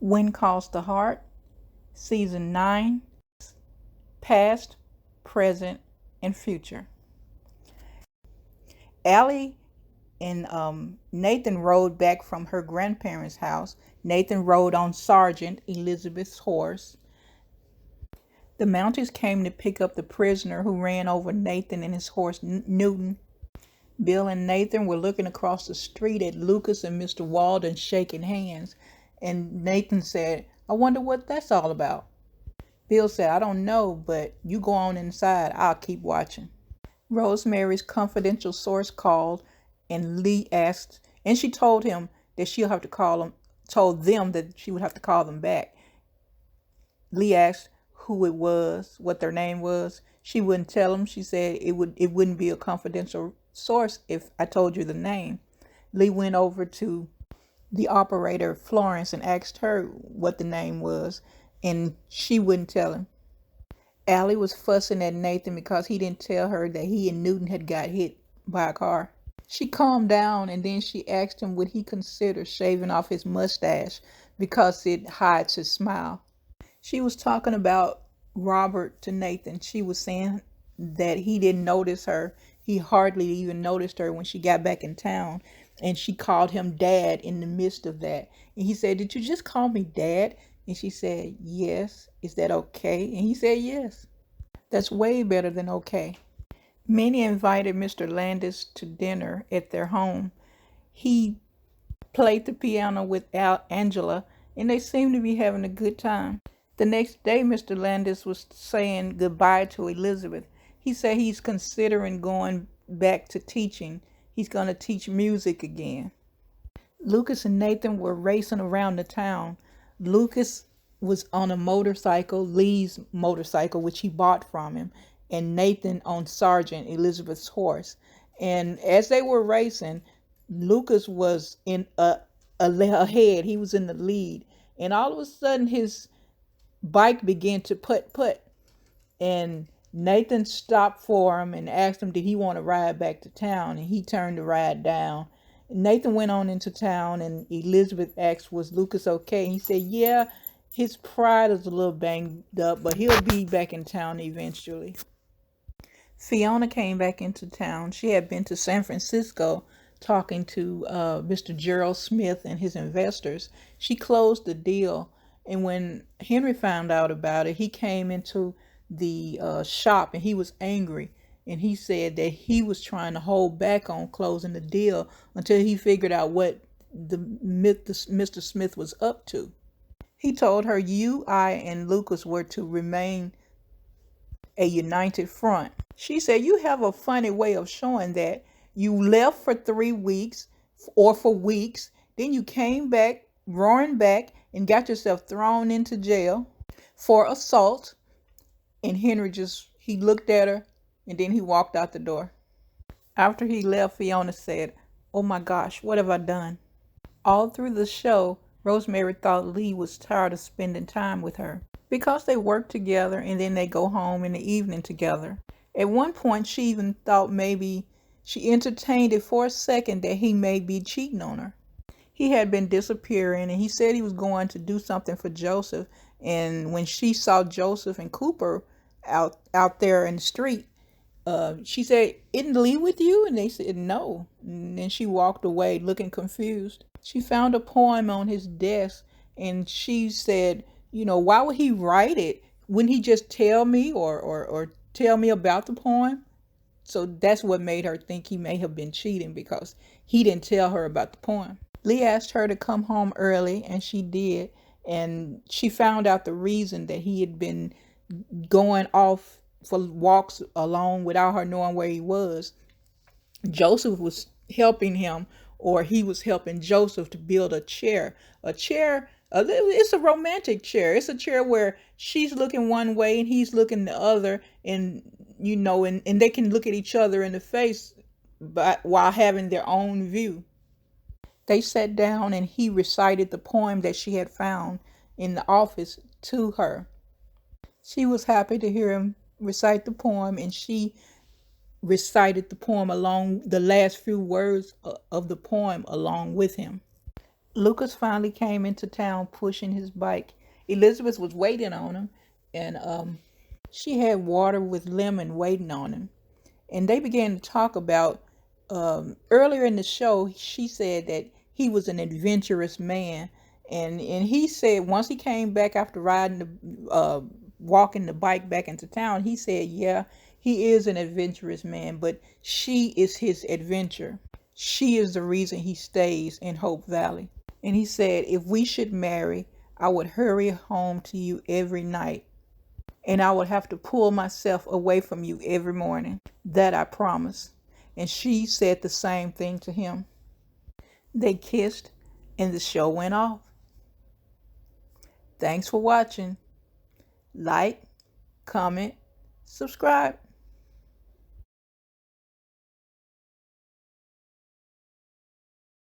When Calls the Heart, Season 9, Past, Present, and Future. Allie and Nathan rode back from her grandparents' house. Nathan rode on Sergeant Elizabeth's horse. The Mounties came to pick up the prisoner who ran over Nathan and his horse, Newton. Bill and Nathan were looking across the street at Lucas and Mr. Walden shaking hands. And Nathan said, "I wonder what that's all about." Bill said, "I don't know, but you go on inside. I'll keep watching." Rosemary's confidential source called, and Lee asked, and she told him that she'll have to call them, told them that she would have to call them back. Lee asked who it was, what their name was. She wouldn't tell him. She said it wouldn't be a confidential source if I told you the name. Lee went over to the operator, Florence, and asked her what the name was, and she wouldn't tell him. Allie was fussing at Nathan because he didn't tell her that he and Newton had got hit by a car. She calmed down, and then she asked him would he consider shaving off his mustache because it hides his smile. She was talking about Robert to Nathan. She was saying that he didn't notice her. He hardly even noticed her when she got back in town. And she called him Dad in the midst of that. And he said, "Did you just call me Dad?" And she said, "Yes. Is that okay?" And he said, "Yes." That's way better than okay. Minnie invited Mr. Landis to dinner at their home. He played the piano with Angela, and they seemed to be having a good time. The next day, Mr. Landis was saying goodbye to Elizabeth. He said he's considering going back to teaching. He's going to teach music again. Lucas and Nathan were racing around the town. Lucas was on a motorcycle, Lee's motorcycle, which he bought from him, and Nathan on Sergeant Elizabeth's horse. And as they were racing, Lucas was in ahead. He was in the lead. And all of a sudden, his bike began to put. And Nathan stopped for him and asked him, did he want to ride back to town? And he turned the ride down. Nathan went on into town, and Elizabeth asked, was Lucas okay? And he said, yeah, his pride is a little banged up, but he'll be back in town eventually. Fiona came back into town. She had been to San Francisco talking to Mr. Gerald Smith and his investors. She closed the deal, and when Henry found out about it, he came into the shop and he was angry. And he said that he was trying to hold back on closing the deal until he figured out what Mr. Smith was up to. He told her you, I, and Lucas were to remain a united front. She said, you have a funny way of showing that. You left for 3 weeks or for weeks. Then you came back, roaring back, and got yourself thrown into jail for assault. And Henry he looked at her, and then he walked out the door. After he left, Fiona said, oh my gosh, what have I done? All through the show, Rosemary thought Lee was tired of spending time with her because they work together and then they go home in the evening together. At one point, she even thought maybe she entertained it for a second that he may be cheating on her. He had been disappearing, and he said he was going to do something for Joseph. And when she saw Joseph and Cooper out there in the street, she said, isn't Lee with you? And they said no. And then she walked away looking confused. She found a poem on his desk, and she said, why would he write it? Wouldn't he just tell me or tell me about the poem? So that's what made her think he may have been cheating, because he didn't tell her about the poem. Lee asked her to come home early, and she did. And she found out the reason that he had been going off for walks alone without her knowing where he was. Joseph was helping him, or he was helping Joseph to build a chair. It's a romantic chair. It's a chair where she's looking one way and he's looking the other, and and they can look at each other in the face, but while having their own view. They sat down and he recited the poem that she had found in the office to her. She was happy to hear him recite the poem, and she recited the poem along the last few words of the poem along with him. Lucas finally came into town pushing his bike. Elizabeth was waiting on him, and she had water with lemon waiting on him. And they began to talk about, earlier in the show, she said that he was an adventurous man. And he said once he came back after riding walking the bike back into town, he said, yeah, he is an adventurous man, but she is his adventure. She is the reason he stays in Hope Valley. And he said, if we should marry, I would hurry home to you every night, and I would have to pull myself away from you every morning. That I promise. And she said the same thing to him. They kissed, and the show went off. Thanks for watching. Like, comment, subscribe.